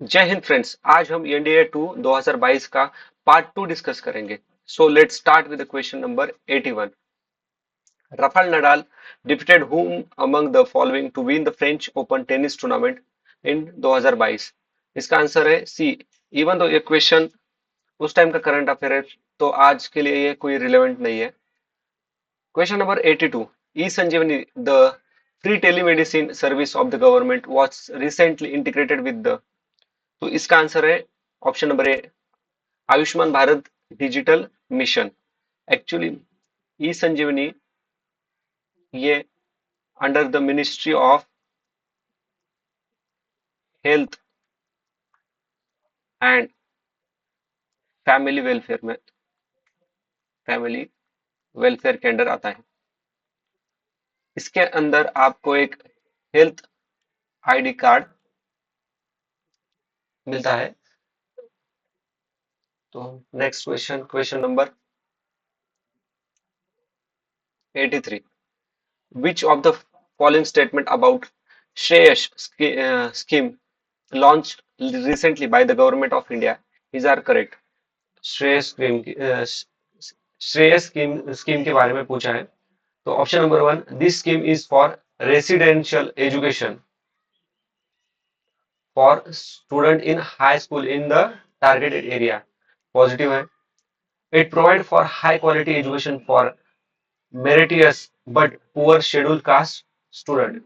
जय हिंद फ्रेंड्स। आज हम एनडीए 2 2022 का पार्ट 2 डिस्कस करेंगे। So let's start with question number 81। Rafael Nadal defeated whom among the following to win the French Open tennis tournament इन 2022? इसका answer है सी। Even though ये question उस time का करंट अफेयर है, तो आज के लिए ये कोई रिलेवेंट नहीं है। Question number 82। E Sanjeevani the free telemedicine service of the government was recently integrated with the, तो इसका आंसर है option number A, Ayushman Bharat digital mission. Actually e Sanjeevani ये under the ministry of health and family welfare में, family welfare के under आता है। इसके अंदर आपको एक हेल्थ आईडी कार्ड मिलता है। तो next question, question number 83। Which of the following statement about Shreyas scheme launched recently by the government of India is are correct? Shreyas scheme Shreyas scheme के बारे में पूछा है। तो option number one, this scheme is for residential education for student in high school in the targeted area, positive है। It provide for high quality education for meritorious but poor schedule caste student,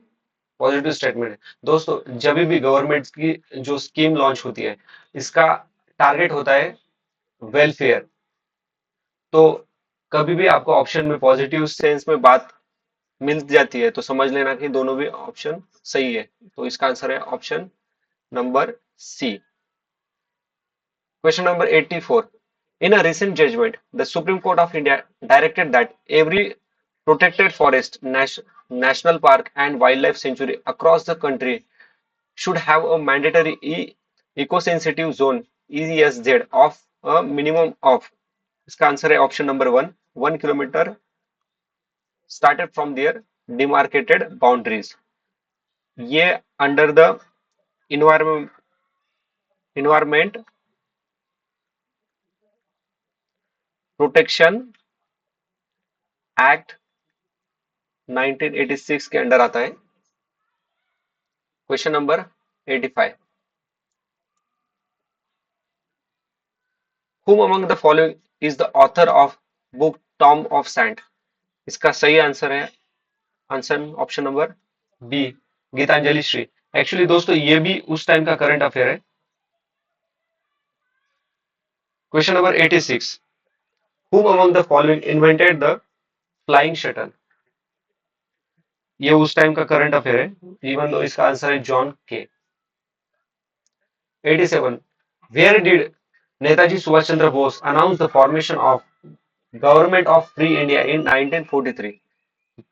positive statement है। दोस्तों, जब भी government की जो scheme launch होती है, इसका टारगेट होता है वेलफेयर। तो कभी भी आपको ऑप्शन में पॉजिटिव सेंस में बात मिल जाती है तो समझ लेना कि दोनों भी ऑप्शन सही है। तो इसका आंसर है option number C. Question number 84। In a recent judgment, the Supreme Court of India directed that every protected forest, national park and wildlife sanctuary across the country should have a mandatory eco-sensitive zone ESZ of a minimum of, इसका answer है option number one, 1 kilometre started from their demarcated boundaries। ये under the environment protection act 1986 के under आता है। Question number 85। Whom among the following is the author of book Tom of Sand? इसका सही answer है answer option number B, Geetanjali Shree. Actually दोस्तों, ये भी उस टाइम का करंट अफेयर है। Question number 86। Whom among the following invented the flying shuttle? ये उस टाइम का करंट अफेयर है, इवन दो इसका आंसर है जॉन के। 87। Where did Netaji Subhash Chandra Bose announce the formation of government of free India in 1943?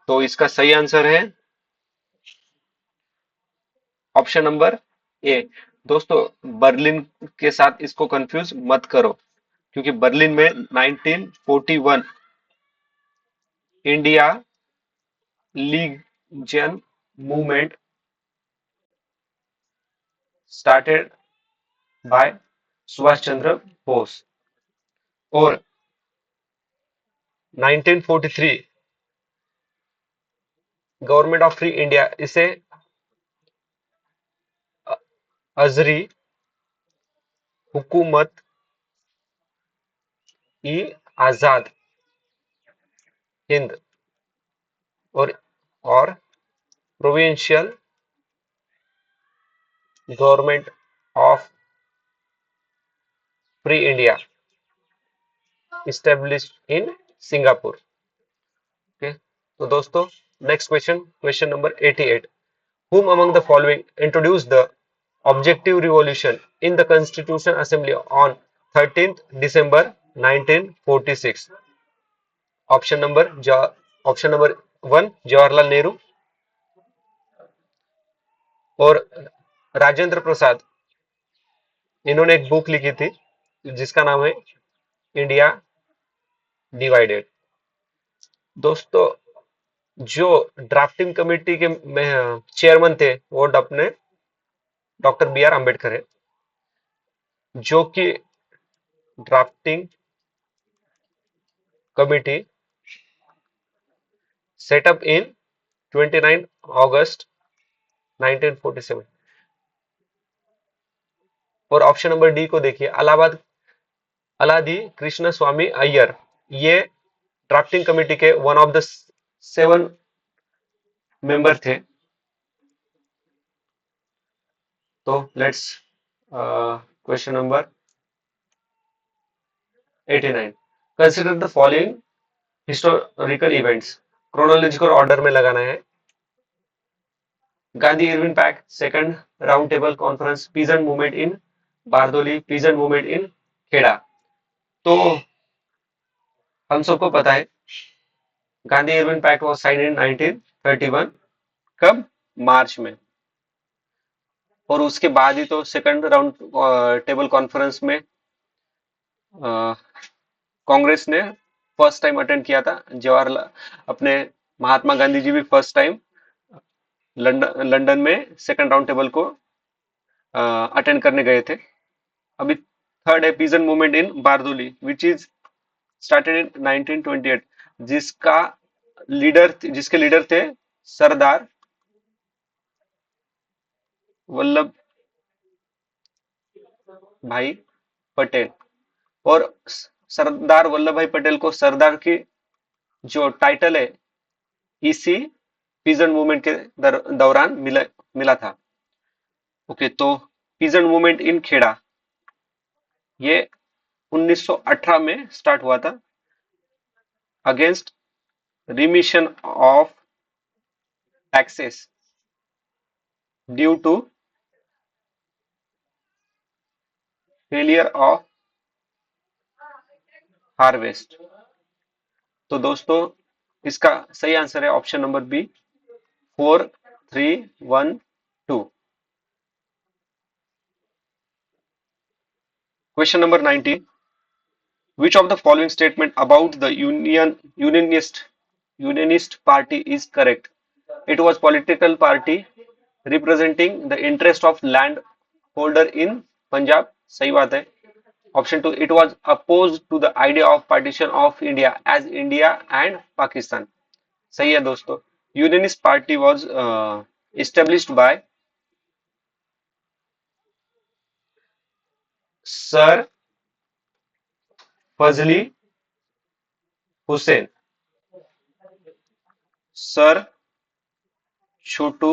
तो इसका सही आंसर है ऑप्शन नंबर ए। दोस्तों, बर्लिन के साथ इसको कंफ्यूज मत करो, क्योंकि बर्लिन में 1941 India legion movement started by Subhash Chandra Bose, और 1943 गवर्नमेंट ऑफ फ्री इंडिया इसे अजरी हुकूमत ई आजाद हिंद और provincial government of free India established in Singapore. Okay, तो दोस्तों next question, question number 88। Whom among the following introduced the objective revolution in the Constitution Assembly on 13th December 1946? Option number one, Jawaharlal Nehru और राजेंद्र प्रसाद। इन्होंने एक book लिखी थी जिसका नाम है इंडिया डिवाइडेड। दोस्तों, जो ड्राफ्टिंग कमेटी के चेयरमैन थे वो अपने डॉक्टर बी आर अम्बेडकर है। जो कि ड्राफ्टिंग कमिटी सेटअप इन 29 अगस्त 1947। और ऑप्शन नंबर डी को देखिए, अलाहाबाद अलादी कृष्ण स्वामी अय्यर, ये ड्राफ्टिंग कमेटी के वन ऑफ द 7 मेंबर थे। तो let's question number 89, consider the following historical events, chronological order में लगाना है। Gandhi Irwin pact, second round table conference, peasant movement in Bardoli, peasant movement in Kheda. तो हम सबको पता है Gandhi Irwin pact was sign in 1931, कब, मार्च में। और उसके बाद ही तो सेकंड राउंड टेबल कॉन्फ्रेंस में कांग्रेस ने फर्स्ट टाइम अटेंड किया था। जवाहरलाल अपने महात्मा गांधी जी भी फर्स्ट टाइम लंदन में सेकंड राउंड टेबल को अटेंड करने गए थे। अभी थर्ड है peasant movement in Bardoli which is started in 1928, जिसके लीडर थे सरदार वल्लभ भाई पटेल। और सरदार वल्लभ भाई पटेल को सरदार की जो टाइटल है इसी पीजेंट मूवमेंट के दौरान मिला था। ओके, तो पीजेंट मूवमेंट इन खेड़ा ये 1918 में स्टार्ट हुआ था against remission of taxes due to failure of harvest. तो दोस्तों इसका सही आंसर है option number B, 4312। Question number 19, which of the following statement about the unionist party is correct? It was political party representing the interest of landholder in Punjab, सही बात है। Option two, it was opposed to the idea of partition of India as India and Pakistan, सही है दोस्तों। Unionist party was established by sir Fazli Husain, sir Chhotu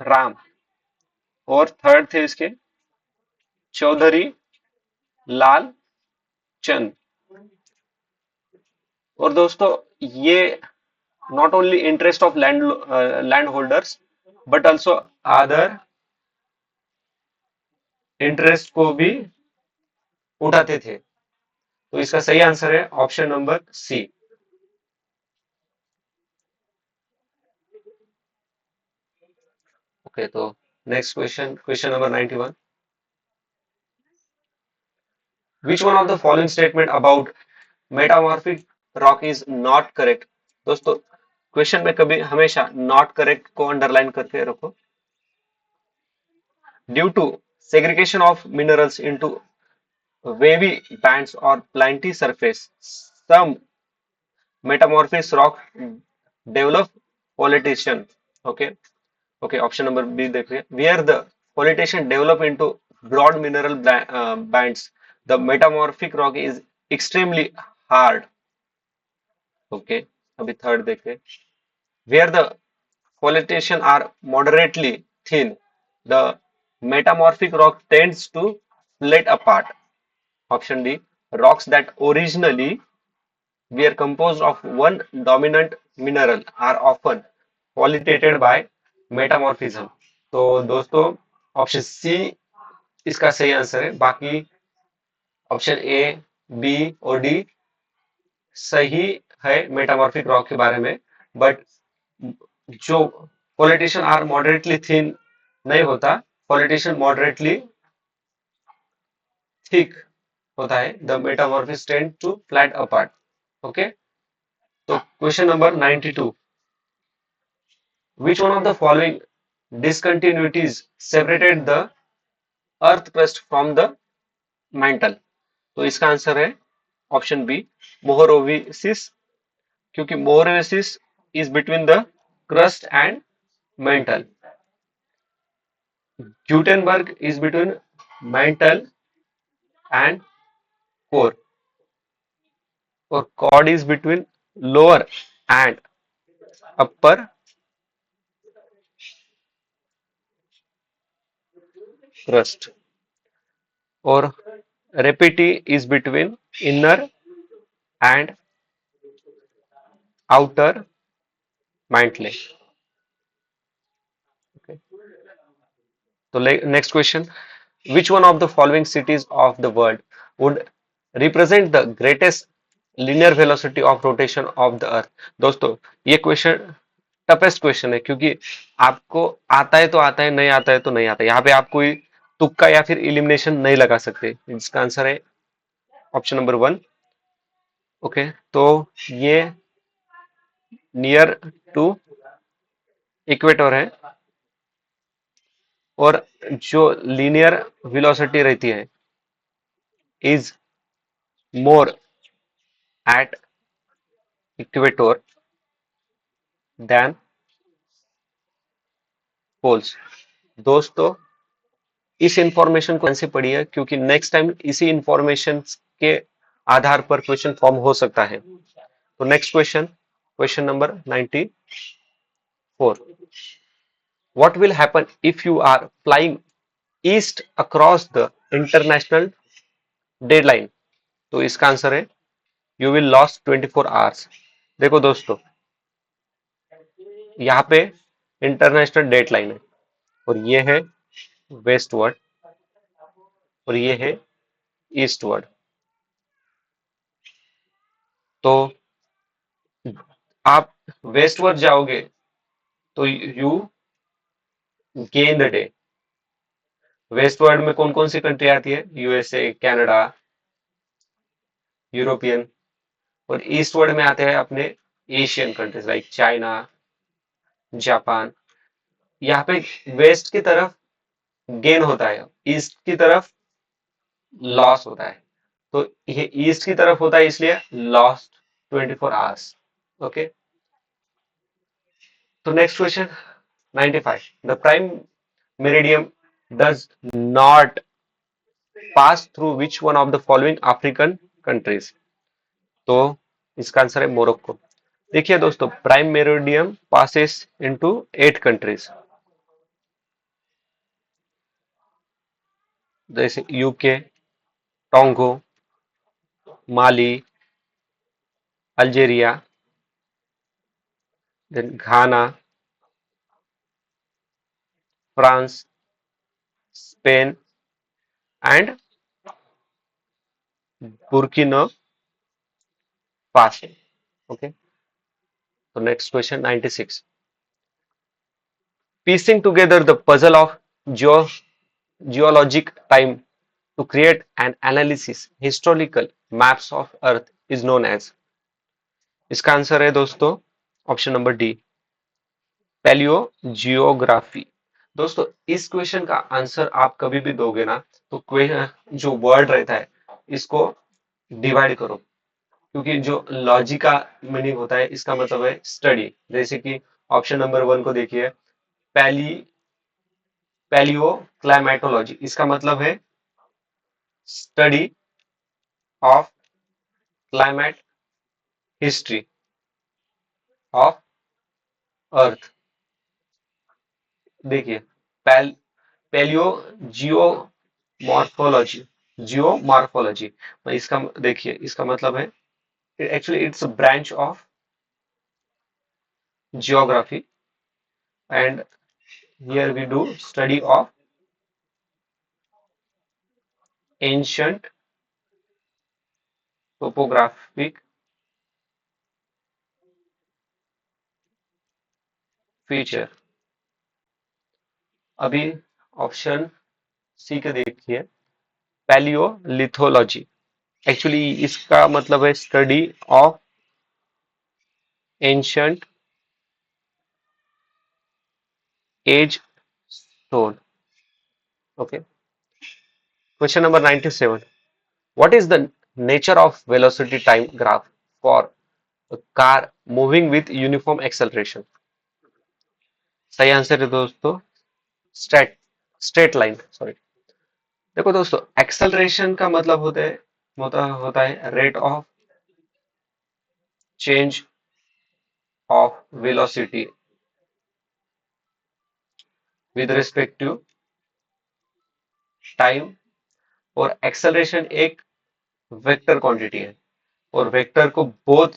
Ram, और third थे इसके चौधरी लाल चंद। और दोस्तों ये not only interest of land holders but also other interest को भी उठाते थे। तो इसका सही आंसर है ऑप्शन नंबर सी। ओके, तो next question, question number 91, which one of the following statement about metamorphic rock is not correct. दोस्तों क्वेश्चन में कभी हमेशा नॉट करेक्ट को अंडरलाइन करके रखो। Due to segregation of minerals into wavy bands or planty surface, some metamorphic rock develop politician। okay, okay, option number b देखिए, where the politician develop into broad mineral bands, the metamorphic rock is extremely hard। okay, अभी third देखिए, where the politician are moderately thin, the metamorphic rock tends to split apart। option d, rocks that originally were composed of one dominant mineral are often pollinated by metamorphism। तो दोस्तों option C इसका सही answer है। बाकी option A, B और D सही है metamorphic rock के बारे में, बट जो पॉलिटिशियन आर मॉडरेटली थिन नहीं होता, पॉलिटिशियन मॉडरेटली थिक होता है। The metamorphics tend to flat apart. Okay, तो question number 92, which one of the following discontinuities separated the earth crust from the mantle. तो इसका आंसर है option B, Mohorovicic, क्योंकि Mohorovicic is between the crust and mantle, Gutenberg is between mantle and core, और Conrad is between lower and upper crust, और Repetti is between inner and outer mantle. तो next question, which one of the following cities of the world would represent the greatest linear velocity of rotation of the earth? दोस्तों, ये question toughest question है, क्योंकि आपको आता है तो आता है, नहीं आता है तो नहीं आता है। यहाँ पे आप कोई तुक्का या फिर इलिमिनेशन नहीं लगा सकते। इसका आंसर है ऑप्शन नंबर वन। ओके, तो ये नियर टू इक्वेटर है, और जो लीनियर वेलोसिटी रहती है is more at equator than poles. दोस्तों, इस इंफॉर्मेशन को ऐसे पढ़िए, क्योंकि नेक्स्ट टाइम इसी इंफॉर्मेशन के आधार पर क्वेश्चन फॉर्म हो सकता है। तो next question, question number 94, what will happen if you are flying east across the international dateline? तो इसका आंसर है यू विल लॉस्ट 24 आवर्स। देखो दोस्तों, यहाँ पे इंटरनेशनल डेडलाइन है, और ये है वेस्टवर्ड, और ये है ईस्टवर्ड। तो आप वेस्टवर्ड जाओगे तो you gain the day. Westward में कौन कौन सी कंट्री आती है? यूएसए, कनाडा, यूरोपियन, और ईस्टवर्ड में आते हैं अपने Asian countries like China, Japan. यहाँ पे वेस्ट की तरफ गेन होता है, ईस्ट की तरफ लॉस होता है। तो ये ईस्ट की तरफ होता है, इसलिए लॉस्ट 24 आवर्स। ओके, तो next question 95, the prime meridian does not pass through which one of the following African countries? तो इसका आंसर है मोरक्को। देखिए दोस्तों, prime meridian passes into 8 countries, जैसे UK, Togo, Mali, Algeria, then Ghana, France, Spain and Burkina Faso. Okay, तो next question 96, piecing together the puzzle of geologic time to create an analysis historical maps of earth is known as? इसका answer है दोस्तों option number D, paleo geography. दोस्तों, इस question का answer आप कभी भी दोगे ना, तो जो वर्ड रहता है इसको डिवाइड करो, क्योंकि जो लॉजिक का मीनिंग होता है इसका मतलब है स्टडी। जैसे कि ऑप्शन नंबर वन को देखिए, पैली पैलियो क्लाइमेटोलॉजी, इसका मतलब है study of climate history of earth. देखिए, पैल paleo geomorphology, geomorphology, इसका देखिए इसका मतलब है actually it's a branch of geography, and here we do study of ancient topographic feature. अभी ऑप्शन सी के देखिए, पैलियोलिथोलॉजी, एक्चुअली इसका मतलब है study of ancient age stone. Okay, Question number 97. What is the nature of velocity time graph for a car moving with uniform acceleration? सही answer है दोस्तों straight straight line sorry. देखो दोस्तों एक्सेलरेशन का मतलब होता है rate of change of velocity with respect to time. और एक्सेलरेशन एक वेक्टर क्वांटिटी है और वेक्टर को बोथ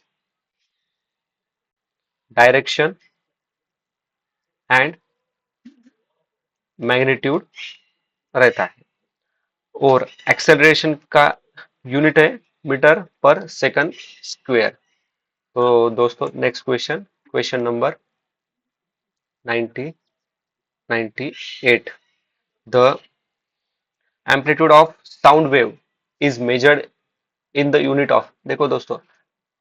डायरेक्शन एंड मैग्नीट्यूड रहता है और एक्सेलरेशन का यूनिट है मीटर पर सेकंड स्क्वायर। तो दोस्तों next question question number 90 98 the amplitude of sound wave is measured in the unit of. देखो दोस्तों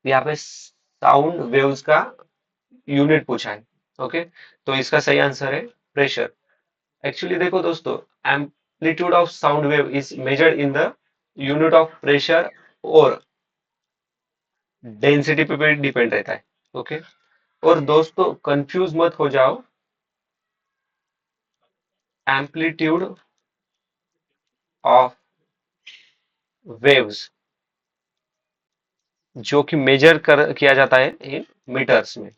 यहाँ पे साउंड वेव्स का यूनिट पूछा है। ओके तो इसका सही आंसर है प्रेशर। एक्चुअली देखो दोस्तों amplitude of sound wave is measured in the unit of pressure और डेंसिटी पे भी डिपेंड रहता है। ओके और दोस्तों कंफ्यूज मत हो जाओ एम्पलीट्यूड ऑफ वेव्स जो कि मेजर कर किया जाता है इन मीटर्स में।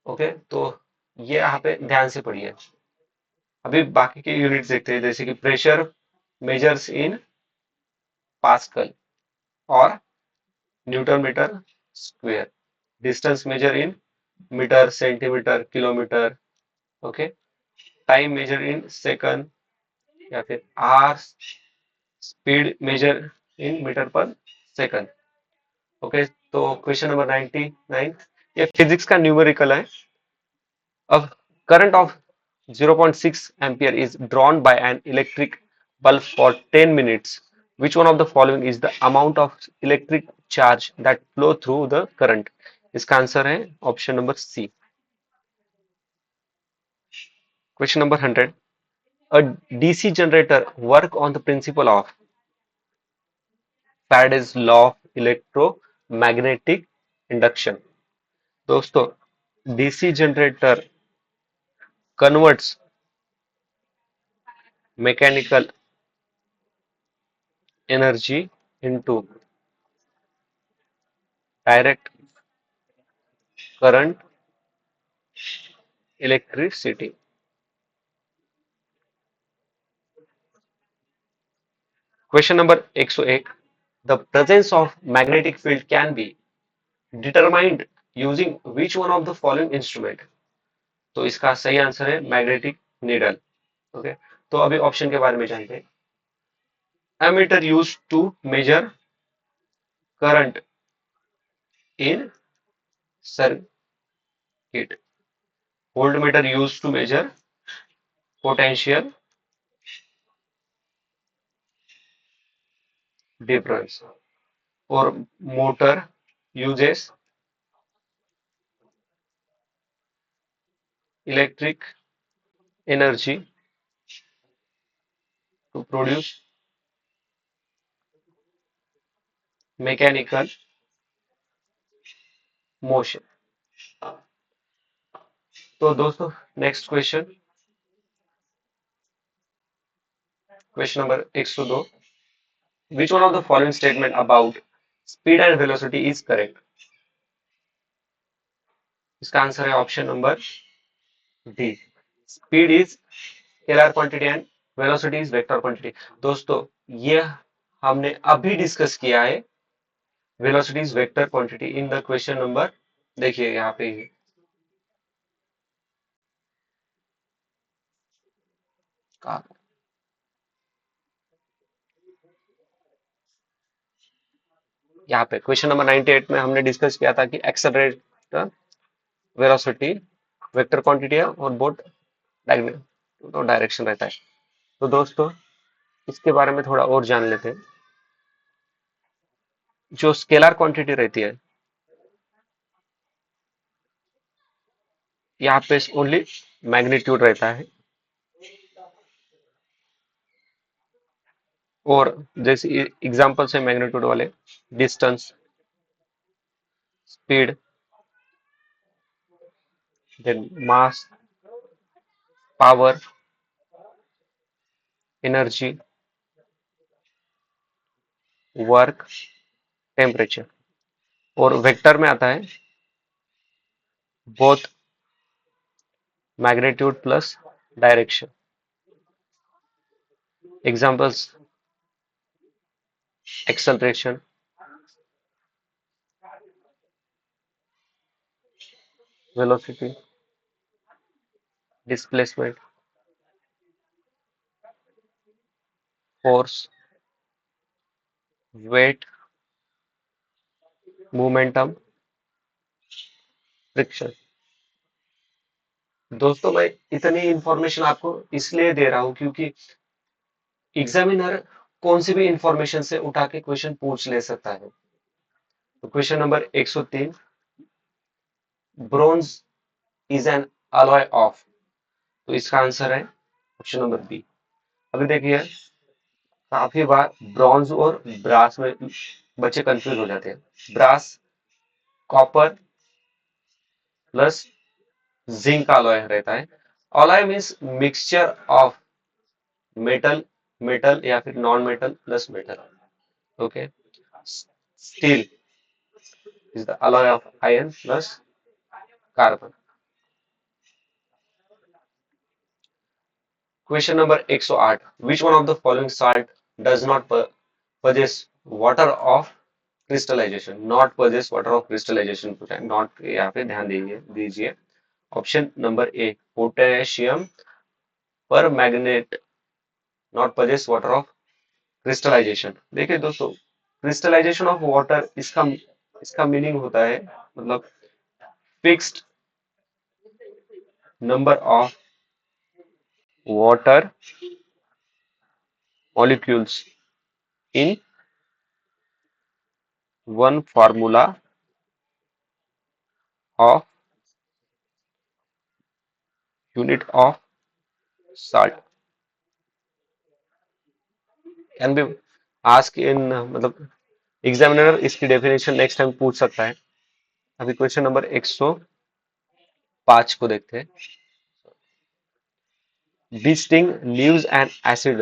ओके तो ये यहाँ पे ध्यान से पढ़िए। अभी बाकी के यूनिट्स देखते हैं जैसे कि प्रेशर मेजर्स इन पास्कल और newton meter square. Distance measure in meter centimeter kilometer. Okay time measure in second या फिर hour. Speed measure in meter per second. Okay तो क्वेश्चन नंबर 99 ये फिजिक्स का न्यूमेरिकल है। A current of 0.6 ampere is drawn by an electric bulb for 10 minutes. Which one of the following is the amount of electric charge that flow through the current? इसका answer है option number C. Question number 100. A DC generator work on the principle of Faraday's law of electromagnetic induction. दोस्तों DC generator converts mechanical energy into direct current electricity. Question number 101. The presence of magnetic field can be determined using which one of the following instrument? तो इसका सही answer है magnetic needle. Okay तो अभी option के बारे में जानते हैं। Ammeter use to measure current in circuit. Voltmeter use to measure potential difference. और motor uses electric energy to produce mechanical motion। तो दोस्तों next question question number 102। Which one of the following statement about speed and velocity is correct? इसका answer है option number D. Speed is scalar quantity and velocity is vector quantity. दोस्तों ये हमने अभी discuss किया है velocity is vector quantity in the question number. देखिए यहाँ पे यहाँ पे क्वेश्चन नंबर 98 में हमने डिस्कस किया था कि एक्सेलरेटर वेलोसिटी वेक्टर क्वांटिटी है और बोथ डायरेक्शन रहता है। तो दोस्तों इसके बारे में थोड़ा और जान लेते हैं। जो स्केलर क्वांटिटी रहती है यहाँ पे ओनली मैग्नीट्यूड रहता है और जैसे एग्जांपल्स है मैग्नीट्यूड वाले, distance, speed, then mass, power, energy, work, temperature. और वेक्टर में आता है both magnitude plus direction. Examples, acceleration, velocity, displacement, force, weight, momentum, friction. दोस्तों मैं इतनी इंफॉर्मेशन आपको इसलिए दे रहा हूं क्योंकि एग्जामिनर कौन सी भी इंफॉर्मेशन से उठा के क्वेश्चन पूछ ले सकता है। तो question number 103, bronze is an alloy of, तो इसका आंसर है ऑप्शन नंबर बी। अभी देखिए, काफी बार ब्रॉन्ज और ब्रास में बच्चे कंफ्यूज हो जाते हैं। ब्रास कॉपर प्लस जिंक का अलॉय रहता है। Alloy means mixture of metal, metal या फिर non metal plus metal. Okay, steel is the alloy of iron plus carbon. Question number 108. Which one of the following salt does not possess water of crystallization? Not possess water of crystallization पूछा है, not यहाँ पे ध्यान दीजिए। Option number ए, potassium पर magnet not possess water of crystallization। देखिए दोस्तों, crystallisation of water, इसका इसका मीनिंग होता है मतलब fixed number of water molecules in one formula of unit of salt can be asked in मतलब एग्जामिनर इसकी डेफिनेशन नेक्स्ट टाइम पूछ सकता है। अभी क्वेश्चन नंबर 105 को देखते हैं। This thing leaves an acid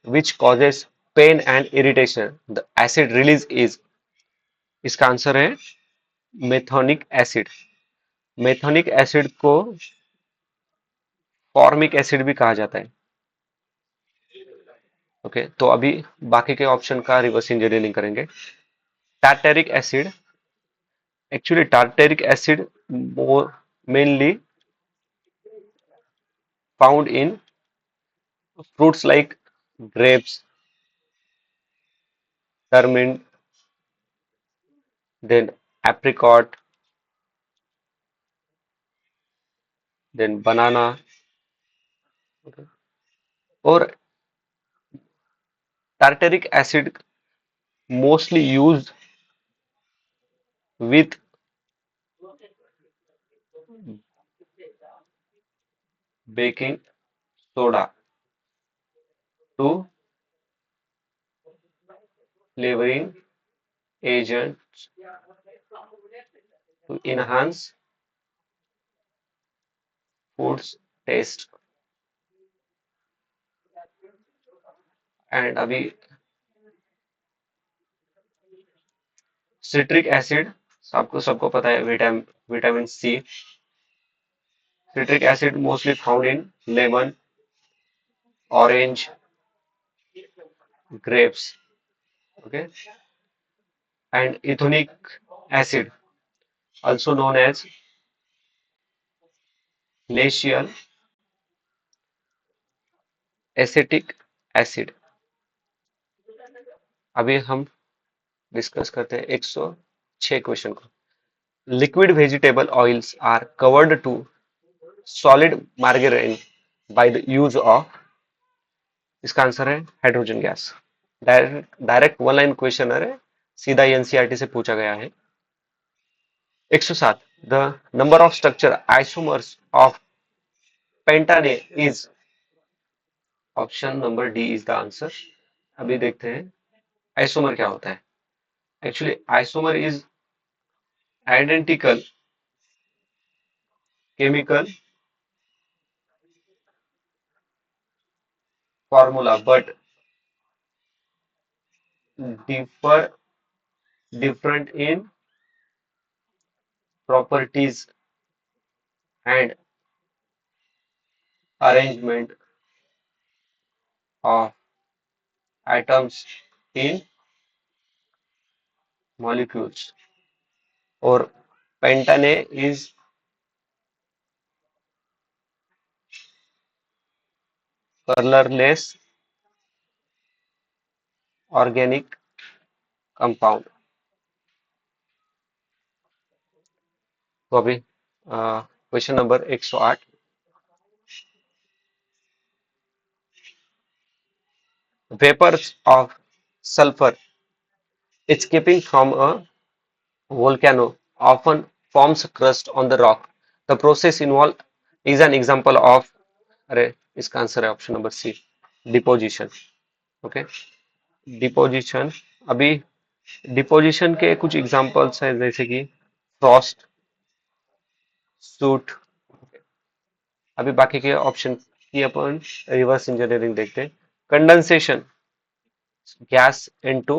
which causes pain and irritation. The acid release is, इसका आंसर है मेथोनिक एसिड। मेथोनिक एसिड को फॉर्मिक एसिड भी कहा जाता है। ओके, तो अभी बाकी के ऑप्शन का रिवर्स इंजीनियरिंग करेंगे। Tartaric acid, actually tartaric acid more mainly found in fruits like grapes, tamarind, then apricot, then banana, or tartaric acid mostly used with baking soda to flavoring agents to enhance food's taste। And अभी citric acid, आपको सबको पता है, vitamin C. Citric acid mostly found in lemon, orange, grapes, okay, and ethonic acid, also known as glacial acetic acid। अभी हम discuss करते हैं 106 question को। Liquid vegetable oils are covered to solid margarine by the use of, इसका answer है hydrogen gas. Direct one line question है, सीधा NCERT से पूछा गया है। 107, the number of structure isomers of pentane is, option number D is the answer, अभी देखते हैं आइसोमर क्या होता है। Actually isomer is identical chemical formula but differ different in properties and arrangement of atoms in molecules. Or pentane is colorless organic compound. तो अभी question number 108, vapors of sulfur escaping from a volcano often forms crust on the rock. The process involved is an example of, अरे इसका answer है option number C, deposition. Okay, deposition. अभी deposition के कुछ examples हैं जैसे कि Frost, suit. अभी बाकी के ऑप्शन की अपन रिवर्स इंजीनियरिंग देखते हैं। Condensation, gas into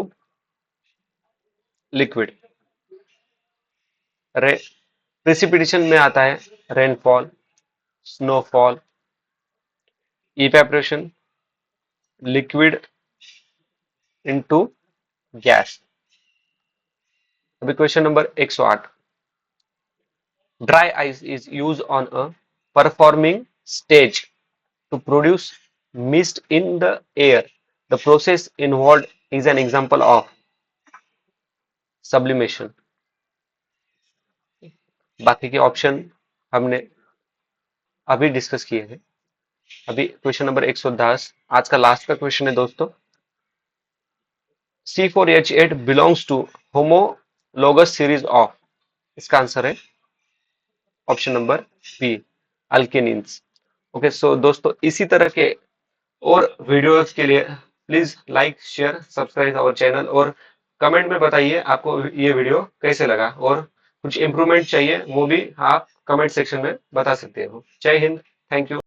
liquid. रे प्रिसिपिटेशन में आता है rainfall, snowfall, evaporation, liquid into gas. अभी question number 108, dry ice is use on a performing stage to produce mist in the air. The process involved is an example of sublimation. बाकी के option हमने अभी discuss किए हैं। अभी question number 110, आज का लास्ट का क्वेश्चन है दोस्तों। C4H8 belongs to homologous series of, इसका आंसर है option number B, alkenes. Okay, so दोस्तों इसी तरह के और वीडियोस के लिए please like share subscribe our channel, और कमेंट में बताइए आपको ये वीडियो कैसे लगा, और कुछ इम्प्रूवमेंट चाहिए वो भी आप कमेंट सेक्शन में बता सकते हो। जय हिंद, थैंक यू।